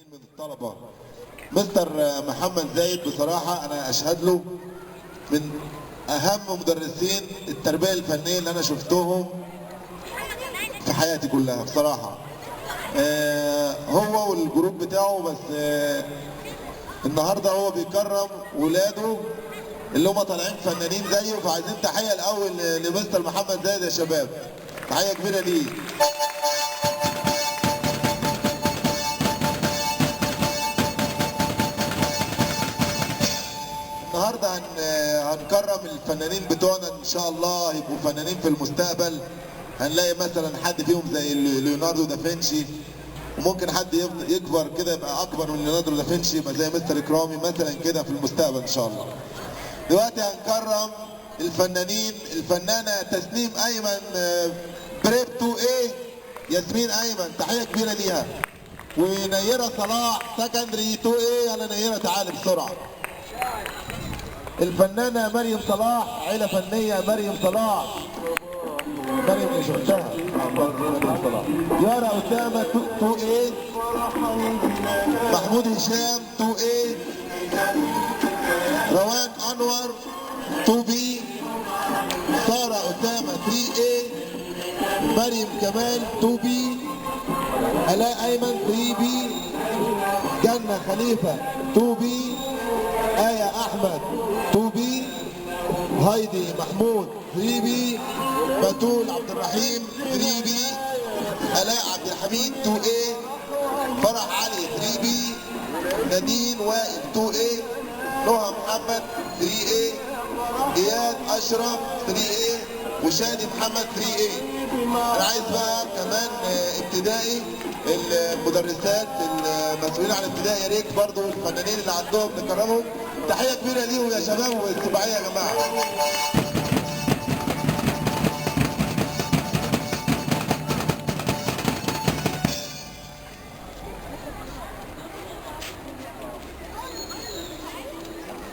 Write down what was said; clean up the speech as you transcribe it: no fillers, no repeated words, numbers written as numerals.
من الطلبة مستر محمد زايد، بصراحة أنا أشهد له من أهم مدرسين التربية الفنية اللي أنا شفتهم في حياتي كلها بصراحة. هو والجروب بتاعه، بس النهارده هو بيكرم ولاده اللي هم طالعين فنانين زيه، فعايزين تحية الأول لمستر محمد زايد يا شباب، تحية كبيرة ليه. النهارده هنكرم الفنانين بتوعنا، ان شاء الله يبقوا فنانين في المستقبل. هنلاقي مثلا حد فيهم زي ليوناردو دافنشي، وممكن حد يكبر كده يبقى اكبر من ليوناردو دافنشي، يبقى زي مستر اكرامي مثلا كده في المستقبل ان شاء الله. دلوقتي هنكرم الفنانين، الفنانه تسنيم ايمن بريب 2 ايه، ياسمين ايمن، تحيه كبيره ليها. ونيره صلاح سكندري 2 ايه، يلا نيره تعالي بسرعه. الفنانة مريم صلاح، عيلة فنية مريم صلاح، مريم اللي شفتها مريم صلاح. يارا أسامة 2A، محمود هشام 2A، روان أنور 2B، سارة أسامة 3A، مريم كمال 2B، آلاء أيمن 3B، جنة خليفة 2B، آية أحمد 2B، هايدي محمود 3B، بتول عبد الرحيم 3B، آلاء عبد الحميد 2A، فرح علي 3B، نادين وائل 2A، نهى محمد 3A، إياد أشرف 3A، وشادي محمد 3A. أنا عايز بقى كمان ابتدائي، المدرسات المسؤولين عن ابتدائي يا ريت برضه الفنانين اللي عندهم نكرمهم، تحية كبيرة ليهم يا شباب، والسباعية يا جماعة.